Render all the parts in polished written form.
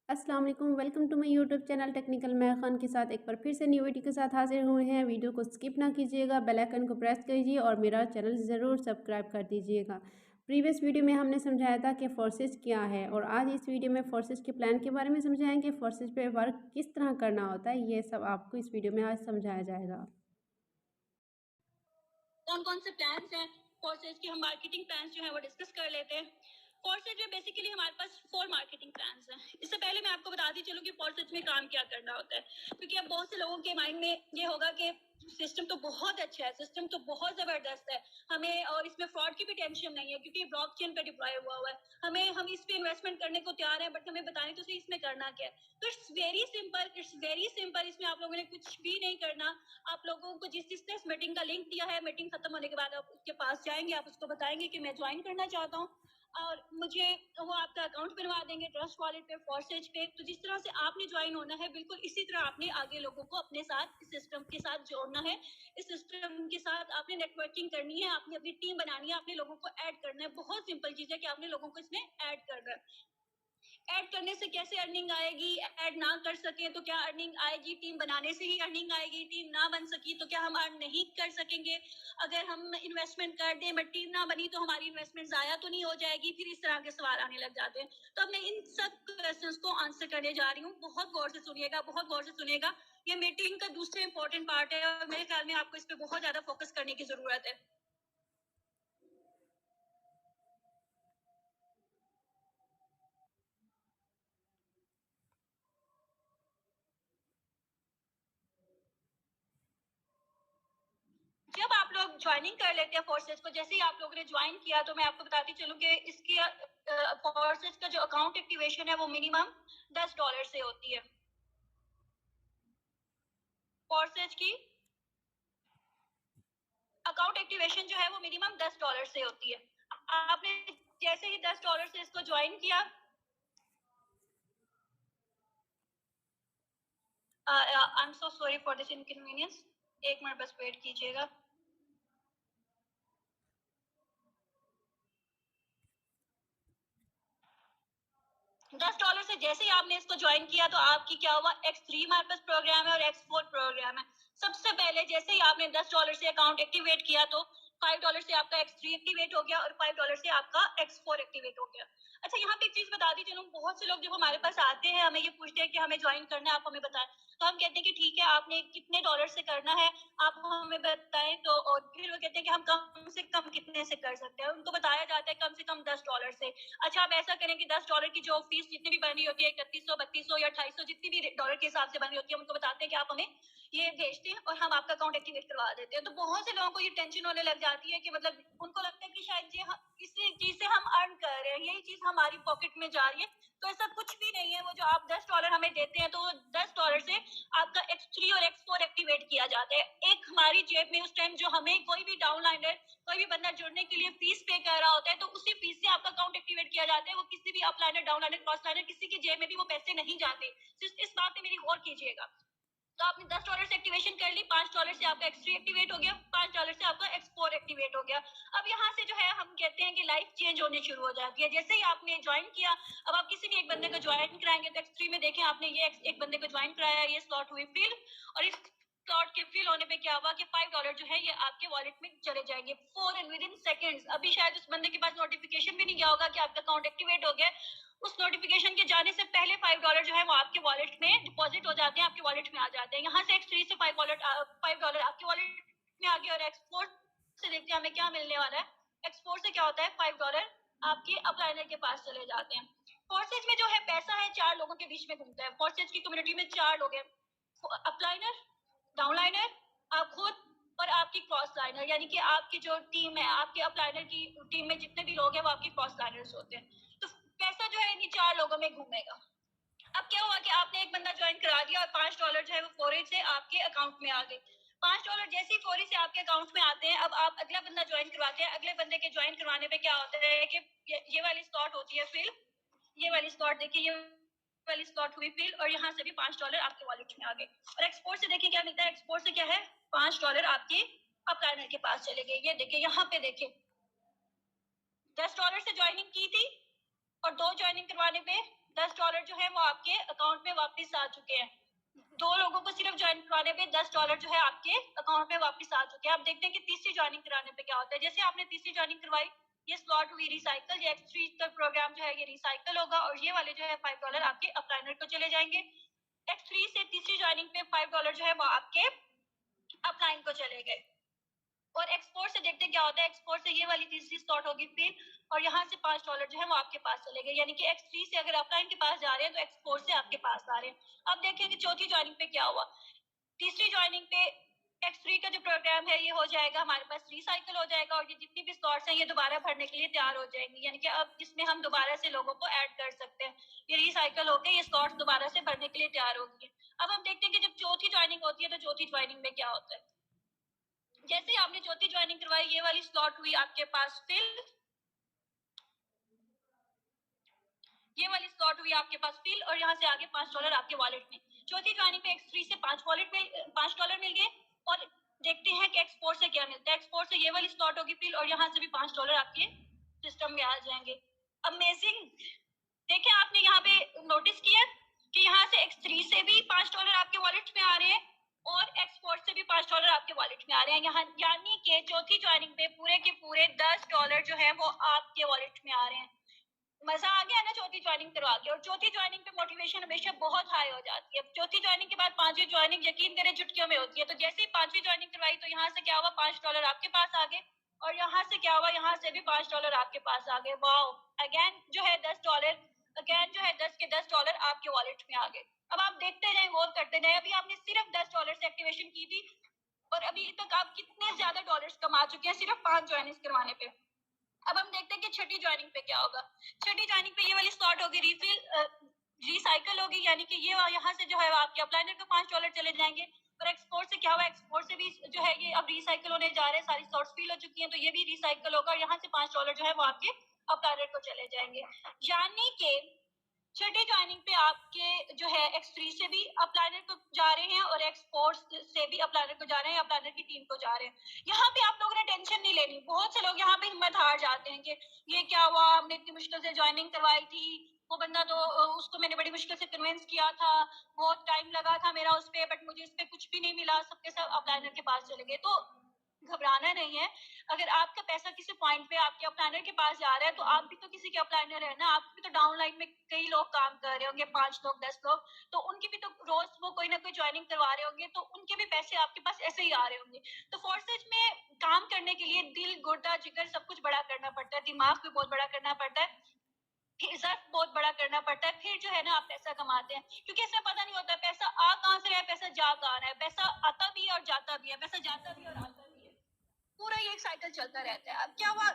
अस्सलाम वालेकुम, welcome to my YouTube channel technical मैं खान के साथ एक बार फिर से न्यू वीडियो के साथ हाजिर हुए हैं। वीडियो को स्किप ना कीजिएगा, बेल आइकन को प्रेस कीजिए और मेरा चैनल ज़रूर सब्सक्राइब कर दीजिएगा। प्रीवियस वीडियो में हमने समझाया था कि फोर्सेज क्या है और आज इस वीडियो में फोर्सेज के प्लान के बारे में समझाएंगे। फोर्सेज पे वर्क किस तरह करना होता है ये सब आपको इस वीडियो में आज समझाया जाएगा। कौन कौन से प्लान्स हैं फोर्सेज की, हम मार्केटिंग प्लान्स जो है वो डिस्कस कर लेते हैं। फोर्सेज में बेसिकली हमारे पास 4 मार्केटिंग प्लान्स हैं। इससे पहले मैं आपको बताती चलूँ कि फोर्सेज में काम क्या करना होता है, क्योंकि अब बहुत से लोगों के माइंड में ये होगा कि सिस्टम तो बहुत अच्छा है, सिस्टम तो बहुत जबरदस्त है, हमें और इसमें फ्रॉड की भी टेंशन नहीं है क्योंकि ब्लॉकचेन पे डिप्लॉय हुआ है, हम इस पे इन्वेस्टमेंट करने को तैयार हैं, बट हमें बताने तो सही इसमें करना क्या है। तो इट्स वेरी सिंपल, इसमें आप लोगों ने कुछ भी नहीं करना। आप लोगों को जिसने इस मीटिंग का लिंक दिया है, मीटिंग खत्म होने के बाद आप उसके पास जाएंगे, आप उसको बताएंगे कि मैं ज्वाइन करना चाहता हूँ और मुझे वो आपका अकाउंट बनवा देंगे ट्रस्ट वॉलेट पे, फॉरसेज पे। तो जिस तरह से आपने ज्वाइन होना है, बिल्कुल इसी तरह आपने आगे लोगों को अपने साथ इस सिस्टम के साथ जोड़ना है। इस सिस्टम के साथ आपने नेटवर्किंग करनी है, आपने अपनी टीम बनानी है, आपने लोगों को ऐड करना है। बहुत सिंपल चीज है कि आपने लोगों को इसमें ऐड करना है। ऐड करने से कैसे अर्निंग आएगी, ऐड ना कर सके तो क्या अर्निंग आएगी, टीम बनाने से ही अर्निंग आएगी, टीम ना बन सकी तो क्या हम अर्न नहीं कर सकेंगे, अगर हम इन्वेस्टमेंट कर दें बट टीम ना बनी तो हमारी इन्वेस्टमेंट जाया तो नहीं हो जाएगी, फिर इस तरह के सवाल आने लग जाते हैं। तो अब मैं इन सब क्वेश्चंस को आंसर करने जा रही हूँ। बहुत गौर से सुनिएगा, बहुत गौर से सुनिएगा। ये मीटिंग का दूसरा इंपॉर्टेंट पार्ट है और मेरे ख्याल में आपको इस पर बहुत ज्यादा फोकस करने की जरूरत है। जब आप लोग ज्वाइनिंग कर लेते हैं फोर्सेज को, जैसे ही आप लोगों ने ज्वाइन किया तो मैं आपको बताती चलूं कि इसकी फोर्सेज का जो अकाउंट एक्टिवेशन है वो मिनिमम $10 से होती है। फोर्सेज की अकाउंट एक्टिवेशन जो है वो मिनिमम $10 से होती है। आपने जैसे ही $10 से इसको ज्वाइन किया, I am so sorry for this inconvenience, एक मिनट बस वेट कीजिएगा। $10 से जैसे ही आपने इसको ज्वाइन किया तो आपकी क्या हुआ, X3 हमारे पास प्रोग्राम है और X4 प्रोग्राम है। सबसे पहले जैसे ही आपने $10 से अकाउंट एक्टिवेट किया तो $5 से आपका X3 एक्टिवेट हो गया और $5 से आपका X4 एक्टिवेट हो गया। अच्छा, यहाँ पे एक चीज बता दी चलूं, बहुत से लोग जब हमारे पास आते हैं हमें ये पूछते हैं कि हमें ज्वाइन करना है, आप हमें बताएं। तो हम कहते हैं कि ठीक है, आपने कितने डॉलर से करना है आप हमें बताएं। तो और फिर वो कहते हैं कि हम कम से कम कितने से कर सकते हैं, उनको बताया जाता है कम से कम $10 से। अच्छा, आप ऐसा करें कि $10 की जो फीस जितनी भी बनी होती है, 3100, 3200 या 2800, जितनी भी डॉलर के हिसाब से बनी होती है, उनको बताते हैं कि आप हमें ये भेजते हैं और हम आपका अकाउंट एक्टिवेट करवा देते हैं। तो बहुत से लोगों को ये टेंशन होने लग जाती है कि मतलब उनको लगता है कि शायद ये इसी चीज से हम अर्न कर रहे हैं, यही चीज हमारी पॉकेट में जा रही है। तो ऐसा कुछ भी नहीं है। वो जो आप $10 हमें देते हैं तो $10 से आपका X3 और X4 एक्टिवेट किया जाता है। एक हमारी जेब में उस टाइम जो हमें कोई भी डाउनलाइनर, कोई भी बंदा जुड़ने के लिए फीस पे कर रहा होता है, तो उसी फीस से आपका अकाउंट एक्टिवेट किया जाता है। वो किसी भी अपलाइनर, डाउनलाइनर, क्रॉस लाइनर, किसी की जेब में भी वो पैसे नहीं जाते। सिर्फ इस बात पे मेरी गौर कीजिएगा। तो आपने $10 से एक्टिवेशन कर ली, $5 से आपका X3 एक्टिवेट हो गया, $5 से आपका X4 एक्टिवेट हो गया। अब यहाँ से जो है हम कहते हैं कि लाइफ चेंज होनी शुरू हो जाती है। जैसे ही आपने ज्वाइन किया, अब आप किसी भी एक बंदे को ज्वाइन कराएंगे तो X3 में देखें आपने ये एक बंदे को ज्वाइन कराया, ये स्लॉट हुई फिल, और इस स्लॉट के फिल होने पे क्या हुआ कि $5 जो है ये आपके वॉलेट में चले जाएंगे फॉर विद इन सेकेंड्स। अभी शायद उस बंदे के पास नोटिफिकेशन भी नहीं गया होगा कि आपका अकाउंट एक्टिवेट हो गया। उस नोटिफिकेशन के जाने से पहले $5 जो है वो आपके वॉलेट में डिपॉजिट हो जाते हैं, आपके वॉलेट में आ जाते हैं। यहाँ से X3 से $5 आपके वॉलेट में आ गया और एक्सपोर्ट से देखते हैं हमें क्या मिलने वाला है। एक्सपोर्ट से क्या होता है, $5 आपके अपलाइनर के पास चले जाते हैं। फोर्सेज में जो है पैसा है 4 लोगों के बीच में घूमता है। फोर्सेज की कम्युनिटी में 4 लोग हैं, अपलाइनर, डाउनलाइनर, आप खुद और आपकी क्रॉस लाइनर, यानी कि आपकी जो टीम है, आपके अपलाइनर की टीम में जितने भी लोग हैं वो आपके क्रॉस लाइनर्स होते हैं। तो पैसा जो है इन 4 लोगों में घूमेगा। अब क्या हुआ कि आपने एक बंदा ज्वाइन करा दिया और $5 जो है वो फौरी से आपके अकाउंट में आ गए। $5 जैसे ही फौरी से आपके अकाउंट में आते हैं, अब आप अगला बंदा ज्वाइन करवाते हैं। अगले बंदे के ज्वाइन करवाने पे क्या होता है कि ये वाली स्लॉट होती है फिल, ये वाली स्लॉट देखिए, ये वाली स्लॉट हुई फिल और यहाँ से भी $5 आपके वॉलेट में आ गए। और एक्सपोर्ट से देखिए क्या मिलता है, एक्सपोर्ट से क्या है, $5 आपके अपलाइनर के पास चले गए। ये देखिए, यहाँ पे देखिए $10 से ज्वाइनिंग की थी और 2 ज्वाइनिंग करवाने पे $10 जो है वो आपके अकाउंट में वापस आ चुके हैं। 2 लोगों को सिर्फ ज्वाइन करवाने पे $10 जो है आपके अकाउंट में वापस आ चुके हैं। अब देखते हैं कि तीसरी ज्वाइनिंग कराने पे क्या होता है। जैसे आपने तीसरी ज्वाइनिंग करवाई, ये स्लॉट हुई रिसाइकल, ये X3 का प्रोग्राम जो है ये रिसाइकल होगा और ये वाले जो है $5 आपके अपलाइनर को चले जाएंगे। X3 से तीसरी ज्वाइनिंग पे $5 जो है वो आपके अपलाइन को चले गए। और एक्सपोर्ट से देखते हैं क्या होता है। एक्सपोर्ट से ये वाली तीसरी स्लॉट होगी फिर, और यहाँ से $5 जो है वो आपके पास चले गए, यानी कि X3 से अगर अपलाइन के पास जा रहे हैं तो एक्सपोर्ट से आपके पास आ रहे हैं। अब देखें कि चौथी ज्वाइनिंग पे क्या हुआ। तीसरी ज्वाइनिंग पे X3 का जो प्रोग्राम है ये हो जाएगा, हमारे पास रिसाइकल हो जाएगा और ये जितनी भी स्लॉट्स हैं ये दोबारा भरने के लिए तैयार हो जाएंगी, यानी कि अब इसमें हम दोबारा से लोगों को ऐड कर सकते हैं। ये रिसाइकल होकर ये स्लॉट्स दोबारा से भरने के लिए तैयार होगी। अब हम देखते हैं कि जब चौथी ज्वाइनिंग होती है तो चौथी ज्वाइनिंग में क्या होता है। जैसे ही आपने चौथी ज्वाइनिंग करवाई, ये वाली स्लॉट हुई आपके पास फिल, ये वाली स्लॉट हुई आपके पास फिल और यहाँ से आगे $5 आपके वॉलेट में। चौथी ज्वाइनिंग पे X3 से $5 मिल गए। और देखते हैं कि एक्सपोर्ट से क्या मिलता है। एक्सपोर्ट से ये वाली स्लॉट होगी फिल और यहाँ से भी $5 आपके सिस्टम में आ जाएंगे। अमेजिंग। देखिए आपने यहाँ पे नोटिस किया कि यहाँ से X3 से भी $5 आपके वॉलेट में आ रहे हैं और एक्सपोर्ट से भी $5 आपके वॉलेट में आ रहे हैं। यहाँ यानी कि चौथी ज्वाइनिंग पे पूरे के पूरे $10 जो है वो आपके वॉलेट में आ रहे हैं। मजा आ गया ना चौथी ज्वाइनिंग करवा के। और चौथी ज्वाइनिंग पे मोटिवेशन हमेशा बहुत हाई हो जाती है। चौथी ज्वाइनिंग के बाद पांचवी ज्वाइनिंग यकीन करें चुटकियों में होती है। तो जैसे ही पांचवी ज्वाइनिंग करवाई तो यहाँ से क्या हुआ, $5 आपके पास आ गए और यहाँ से क्या हुआ, यहाँ से भी $5 आपके पास आ गए। वाओ, अगेन जो है $10, अगेन जो है 10 के $10 आपके वॉलेट में आ गए। अब आप देखते जाए, गौर करते जाए। अभी आपने सिर्फ $10 से एक्टिवेशन की थी और अभी तक आप कितने ज्यादा डॉलर्स कमा चुके हैं सिर्फ 5 ज्वाइनिंग करवाने पे। अब हम देखते हैं कि छठी ज्वाइनिंग पे क्या होगा। छठी ज्वाइनिंग पे ये वाली स्लॉट होगी रिसाइकल होगी, यानी कि ये यहाँ से जो है आपके अपलाइनर को $5 चले जाएंगे। और एक्सपोर्ट से क्या हुआ, एक्सपोर्ट से भी जो है ये अब रिसाइकल होने जा रहे हैं, सारी स्लॉट्स फिल हो चुकी हैं तो ये भी रिसाइकल होगा और यहाँ से $5 जो है वो आपके अपलाइनर को चले जाएंगे। यानी कि छठी ज्वाइनिंग पे आपके जो है X3 से भी अपलाइनर को जा रहे हैं और एक्सपोर्ट से भी अपलाइनर को जा रहे हैं, अपलाइनर की टीम को जा रहे हैं। यहाँ पे आप लोगों ने टेंशन नहीं लेनी। बहुत से लोग यहाँ पे हिम्मत हार जाते हैं कि ये क्या हुआ, हमने इतनी मुश्किल से ज्वाइनिंग करवाई थी, वो बंदा तो उसको मैंने बड़ी मुश्किल से कन्विंस किया था, बहुत टाइम लगा था मेरा उस पर, बट मुझे इस पे कुछ भी नहीं मिला, सबके सब अपलाइनर के पास चले गए। तो घबराना नहीं है। अगर आपका पैसा किसी पॉइंट पे आपके अपलाइनर के पास जा रहा है तो आप भी तो किसी के अपलाइनर है ना। आप भी तो डाउन लाइन में कई लोग काम कर रहे होंगे, 5 लोग 10 लोग, तो उनकी भी तो रोज वो कोई ना कोई ज्वाइनिंग करवा रहे होंगे, तो उनके भी पैसे आपके पास ऐसे ही आ रहे होंगे। तो फोर्सेज में काम करने के लिए दिल, गुर्दा, जिगर सब कुछ बड़ा करना पड़ता है, दिमाग भी बहुत बड़ा करना पड़ता है, इज्जत बहुत बड़ा करना पड़ता है, फिर जो है ना आप पैसा कमाते हैं। क्योंकि इसमें पता नहीं होता है पैसा आ कहाँ से रहा है, पैसा जा कहाँ रहा है। पैसा आता भी है और जाता भी है, पैसा जाता भी है और आता भी है। पूरा ये एक साइकिल चलता रहता है। अब क्या हुआ,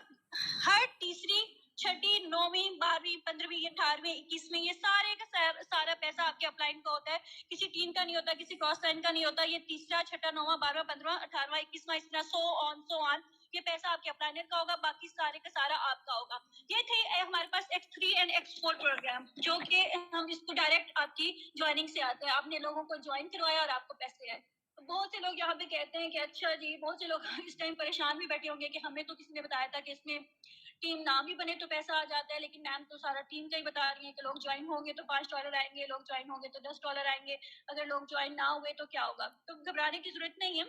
हर तीसरी, छठी, 9वीं, 12वीं, 15वीं, 18वीं, 21वीं, ये सारे का सारा पैसा आपके अपलाइन का होता है। किसी टीम का नहीं होता, किसी क्रॉस लाइन का नहीं होता। ये तीसरा, छठा, 9वां, 12वां, 15वां, 18वां, 21वां, इस तरह सो ऑन ये पैसा आपके अपलाइनर का होगा, बाकी सारे का सारा आपका होगा। ये थे हमारे पास X3 एंड X4 प्रोग्राम, जो कि हम इसको डायरेक्ट आपकी ज्वाइनिंग से आते हैं। आपने लोगों को ज्वाइन करवाया और आपको पैसे आए। बहुत से लोग यहाँ पे कहते हैं कि अच्छा जी, बहुत से लोग इस टाइम परेशान भी बैठे होंगे कि हमें तो किसी ने बताया था कि इसमें टीम ना भी बने तो पैसा आ जाता है, लेकिन मैम तो सारा टीम का ही बता रही है कि लोग ज्वाइन होंगे तो $5 आएंगे, लोग ज्वाइन होंगे तो $10 आएंगे, अगर लोग ज्वाइन ना हुए तो क्या होगा। तो घबराने की जरूरत नहीं है।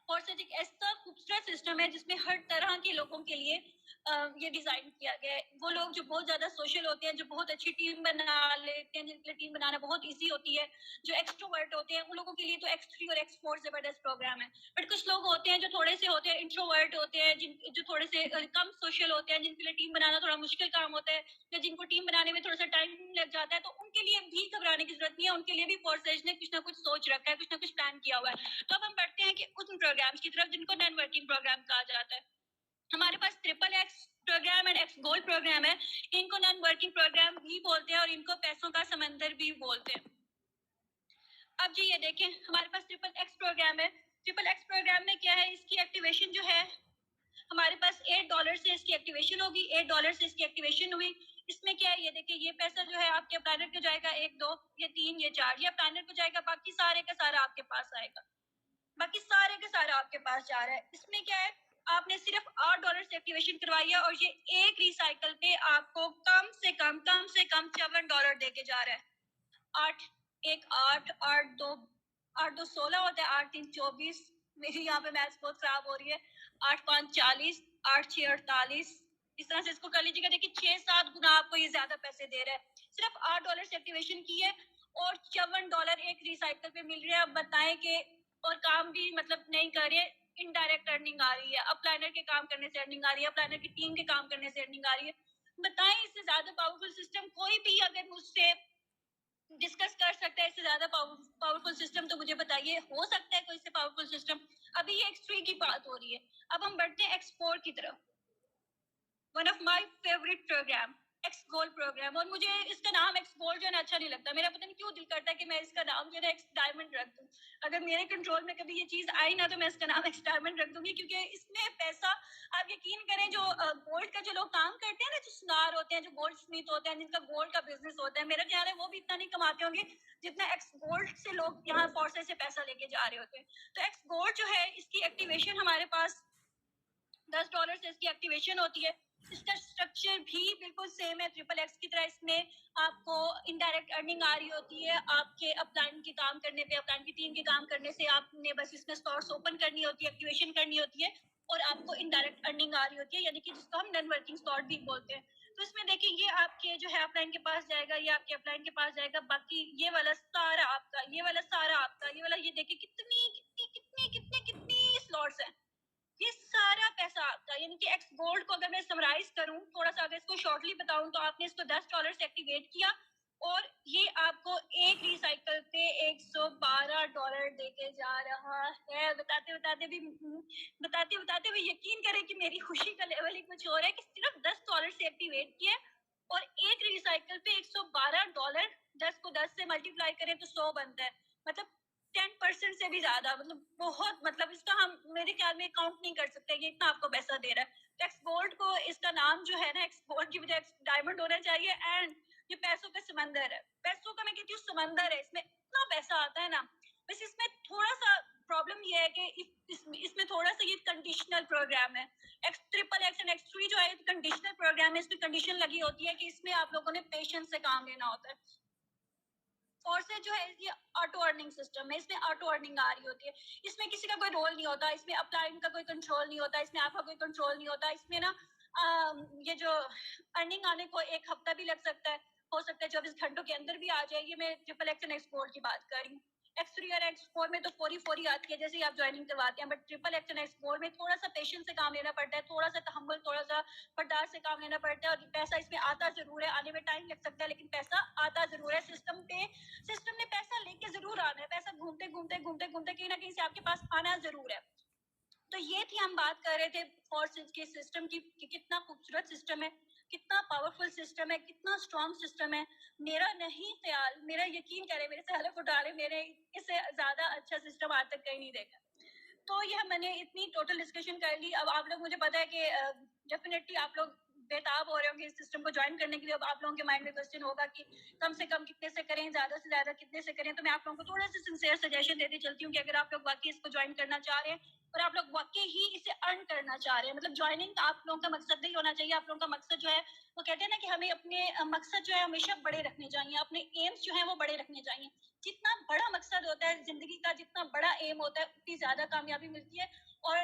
फोर्सेज एक ऐसा खूबसूरत सिस्टम है जिसमें हर तरह के लोगों के लिए ये डिजाइन किया गया है। वो लोग जो बहुत ज्यादा सोशल होते हैं, जो बहुत अच्छी टीम बना लेते हैं, जिनके लिए टीम बनाना बहुत इजी होती है, जो एक्सट्रोवर्ट होते हैं, उन लोगों के लिए तो X3 और X4 जबरदस्त प्रोग्राम है। बट कुछ लोग होते हैं जो थोड़े से होते हैं, इंट्रोवर्ट होते हैं, जो थोड़े से कम सोशल होते हैं, जिनके लिए टीम बनाना थोड़ा मुश्किल काम होता है, या जिनको टीम बनाने में थोड़ा सा टाइम लग जाता है, तो उनके लिए भी घबराने की जरूरत नहीं है। उनके लिए भी फोर्सेज ने कुछ ना कुछ सोच रखा है, कुछ ना कुछ प्लान किया हुआ है। तो अब हम बढ़ते हैं कि उन प्रोग्राम्स की तरफ जिनको नॉन वर्किंग प्रोग्राम कहा जाता है। हमारे पास XXX program and X gold program है। इनको नॉन वर्किंग प्रोग्राम भी बोलते हैं और इनको पैसों का समंदर भी बोलते हैं। अब जी ये देखें, हमारे पास XXX प्रोग्राम है। XXX प्रोग्राम में क्या है, इसकी एक्टिवेशन जो है हमारे पास $8 से इसकी एक्टिवेशन होगी। $8 से इसकी एक्टिवेशन हुई। इसमें क्या है, ये देखिए, ये पैसा जो है आपके अपलाइनर को जाएगा, 1, 2, ये 3, ये 4, ये अपलाइनर को जाएगा, बाकी सारे का सारा आपके पास आएगा, बाकी सारे के सारा आपके पास जा रहा है। इसमें क्या है, आपने सिर्फ $8 से एक्टिवेशन करवाई है और ये एक रिसाइकल पे आपको कम से कम $54 देके जा रहा है। 8 1 8 8 2 8 2 16 होता है, 8 3 24। मेरी यहाँ पे मैथ्स बहुत खराब हो रही है। 8 5 40, 8 6 48, इस तरह से इसको कर लीजिएगा। देखिए 6-7 गुना आपको ये ज्यादा पैसे दे रहा है। सिर्फ $8 से एक्टिवेशन की है और $54 एक रिसाइकल पे मिल रहा है। अब बताएं कि और काम भी मतलब नहीं कर रहे, इनडायरेक्ट अर्निंग आ रही है। अपलाइनर के काम करने से अर्निंग आ रही है, अपलाइनर की टीम के काम करने से अर्निंग आ रही है। बताएं इससे ज्यादा पावरफुल सिस्टम कोई भी अगर मुझसे डिस्कस कर सकता है, इससे ज्यादा पावरफुल सिस्टम तो मुझे बताइए। हो सकता है कोई इससे पावरफुल सिस्टम? अभी ये X3 की बात हो रही है। अब हम बढ़ते हैं X4 की तरफ। One of my favourite program X gold program, और मुझे इसका नाम एक्स गोल्ड जो है ना अच्छा नहीं लगता। मेरा पता नहीं क्यों दिल करता है कि मैं इसका नाम जो है एक्स डायमंड रख दूं। अगर मेरे कंट्रोल में कभी ये चीज आई ना तो मैं इसका नाम एक्स डायमंड रख दूंगी, क्योंकि इसमें पैसा, आप यकीन करें, जो गोल्ड का जो लोग काम करते हैं ना, जो सुनार होते हैं, जो गोल्ड स्मिथ होते हैं, जिनका गोल्ड का बिजनेस होता है, मेरा ख्याल है वो भी इतना नहीं कमाते होंगे जितना एक्स गोल्ड से लोग यहाँ फोर्सेस से पैसा लेके जा रहे होते हैं। तो एक्स गोल्ड जो है इसकी एक्टिवेशन हमारे पास $10 से इसकी एक्टिवेशन होती है। इसका स्ट्रक्चर भी बिल्कुल सेम है ट्रिपल एक्स की तरह। इसमें आपको इनडायरेक्ट अर्निंग आ रही होती है आपके अपलाइन के काम करने पे, अपलाइन की टीम के काम करने से। आपने बस इसमें स्लॉट्स ओपन करनी होती है, एक्टिवेशन करनी होती है, और आपको इनडायरेक्ट अर्निंग आ रही होती है, यानी कि जिसको हम नॉन वर्किंग स्लॉट भी बोलते हैं। तो इसमें देखिए ये आपके जो है अपलाइन के पास जाएगा, ये आपके अपलाइन के पास जाएगा, बाकी ये वाला सारा आपका, ये वाला सारा आपका, ये वाला, ये देखिए कितनी कितनी कितनी कितनी कितनी स्लॉट्स हैं। ये सारा पैसा आपका, यानी कि एक्स गोल्ड को अगर मैं समराइज करूं थोड़ा सा, अगर इसको शॉर्टली बताऊं, तो आपने इसको $10 से एक्टिवेट किया और ये आपको एक रिसाइकल पे $112 देके जा रहा है। बताते बताते हुए यकीन करें कि मेरी खुशी का लेवल ही कुछ और है कि सिर्फ $10 से एक्टिवेट किया और एक रिसाइकल पे $112। 10 को 10 से मल्टीप्लाई करें तो 100 बनता है, मतलब 10% से भी ज्यादा, मतलब बहुत, मतलब इसका हम मेरे ख्याल में काउंट नहीं कर सकते कि इतना आपको पैसा दे रहा है। तो एक्स गोल्ड को इसका नाम जो है ना, एक्स गोल्ड की बजाय एक्स डायमंड होना चाहिए। एंड ये पैसों का समंदर है, पैसों का मैं कहती हूँ समंदर है। इसमें इतना पैसा आता है ना, बस इसमें थोड़ा सा प्रॉब्लम ये है कि इसमें थोड़ा सा ये कंडीशनल प्रोग्राम है। X triple x and X3 जो है कंडीशनल प्रोग्राम है। इसमें कंडीशन लगी होती है कि इसमें आप लोगों ने पेशेंस से काम लेना होता है। फोर्सेज जो है ये ऑटो अर्निंग सिस्टम है, इसमें ऑटो अर्निंग आ रही होती है। इसमें किसी का कोई रोल नहीं होता, इसमें अपलाइन का कोई कंट्रोल नहीं होता, इसमें आपका कोई कंट्रोल नहीं होता। इसमें ना ये जो अर्निंग आने को 1 हफ्ता भी लग सकता है, हो सकता है 24 घंटों के अंदर भी आ जाए। ये मैं ट्रिपल एक्स एंड एक्सपोर्ट की बात कर रही हूँ। X3 और X4 में तो फोरी आती है जैसे ही आप ज्वाइनिंग करवाते हैं, but triple x and export में थोड़ा सा पेशेंस से काम लेना पड़ता है, थोड़ा सा तहम्मुल, थोड़ा सा बर्दाश्त से काम लेना पड़ता है। और पैसा इसमें आता जरूर है, आने में टाइम लग सकता है, लेकिन पैसा आता जरूर है। सिस्टम ने पैसा लेके जरूर आना है, पैसा घूमते घूमते घूमते घूमते कहीं ना कहीं से आपके पास आना जरूर है। तो ये थी, हम बात कर रहे थे फोर्सेज के सिस्टम की कि कितना खूबसूरत सिस्टम है, कितना पावरफुल सिस्टम है, कितना स्ट्रॉन्ग सिस्टम है। मेरा नहीं ख्याल, मेरा यकीन करे, मेरे से हलफ उठा ले, मैंने इससे ज्यादा अच्छा सिस्टम आज तक कहीं नहीं देखा। तो यह मैंने इतनी टोटल डिस्कशन कर ली। अब आप लोग, मुझे पता है कि डेफिनेटली आप लोग बेताब हो रहे होंगे इस सिस्टम को ज्वाइन करने के लिए। अब आप लोगों के माइंड में क्वेश्चन होगा कि कम से कम कितने से करें, ज्यादा से ज्यादा कितने से करें। तो मैं आप लोगों को थोड़ा सा सिंसियर सजेशन देती चलती हूँ कि अगर आप लोग वाकई इसको ज्वाइन करना चाह रहे हैं और आप लोग वाकई ही इसे अर्न करना चाह रहे हैं, मतलब ज्वाइनिंग का आप लोगों का मकसद नहीं होना चाहिए। आप लोगों का मकसद जो है, वो कहते हैं ना कि हमें अपने मकसद जो है हमेशा बड़े रखने चाहिए, अपने एम्स जो है वो बड़े रखने चाहिए। जितना बड़ा मकसद होता है जिंदगी का, जितना बड़ा एम होता है, उतनी ज्यादा कामयाबी मिलती है। और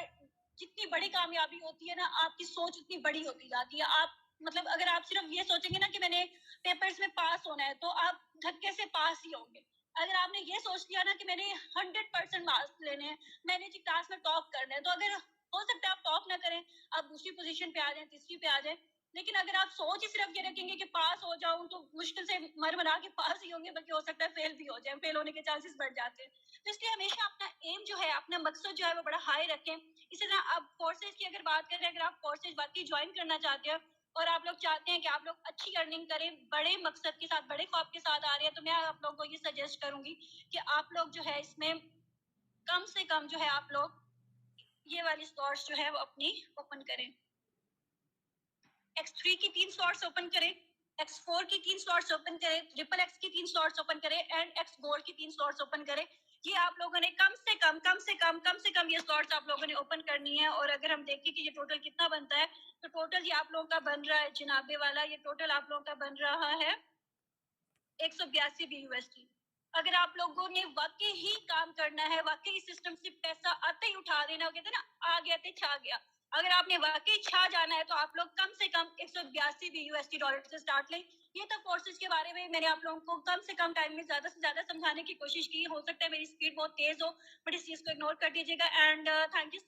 जितनी बड़ी कामयाबी होती है ना, आपकी सोच उतनी बड़ी होती जाती है। आप मतलब अगर आप सिर्फ ये सोचेंगे ना कि मैंने पेपर्स में पास होना है, तो आप धक्के से पास ही होंगे। अगर आपने ये सोच लिया ना कि मैंने 100% मार्क्स लेने हैं, मैंने जी क्लास में टॉप करना है, तो अगर हो सकता है आप टॉप ना करें, आप दूसरी पोजीशन पे आ जाए, तीसरी पे आ जाए, लेकिन अगर आप सोच ही सिर्फ ये रखेंगे कि पास हो जाऊं, तो मुश्किल से मर मरा के पास ही होंगे, बल्कि हो सकता है फेल भी हो जाए, फेल होने के चांसेस बढ़ जाते हैं। तो इसलिए हमेशा अपना एम जो है, अपना मकसद जो है वो बड़ा हाई रखें। इसी तरह आप कोर्सेज की अगर बात करें, अगर आप कोर्सेज बाकी ज्वाइन करना चाहते हैं और आप लोग चाहते हैं कि आप लोग अच्छी अर्निंग करें, बड़े मकसद के साथ, बड़े ख्वाब के साथ आ रहे हैं, तो मैं आप लोगों को ये सजेस्ट करूंगी कि आप लोग जो है इसमें कम से कम जो है आप लोग ये वाली स्लॉट्स जो है वो अपनी ओपन करें। X3 की 3 स्लॉट्स ओपन करें, X4 की 3 स्लॉट्स ओपन करें, ट्रिपल एक्स की 3 स्लॉट्स ओपन करें, एंड एक्स गोल्ड की 3 स्लॉट्स ओपन करें। ये आप लोगों ने कम से कम ये स्लॉट्स आप लोगों ने ओपन करनी है। और अगर हम देखें कि ये टोटल कितना बनता है, तो टोटल ये आप लोगों का बन रहा है जनाबे वाला, ये टोटल आप लोगों का बन रहा है 182 BUSD। अगर आप लोगों ने वाकई ही काम करना है, वाकई सिस्टम से पैसा आते ही उठा देना, कहते हैं ना आ गया तो छा गया। अगर आपने वाकई छा जाना है तो आप लोग कम से कम 182 BUSD डॉलर से स्टार्ट लें। ये तो कोर्सेज के बारे में मैंने आप लोगों को कम से कम टाइम में ज्यादा से ज्यादा समझाने की कोशिश की। हो सकता है मेरी स्पीड बहुत तेज हो, बट इस चीज को इग्नोर कर दीजिएगा। And thank you so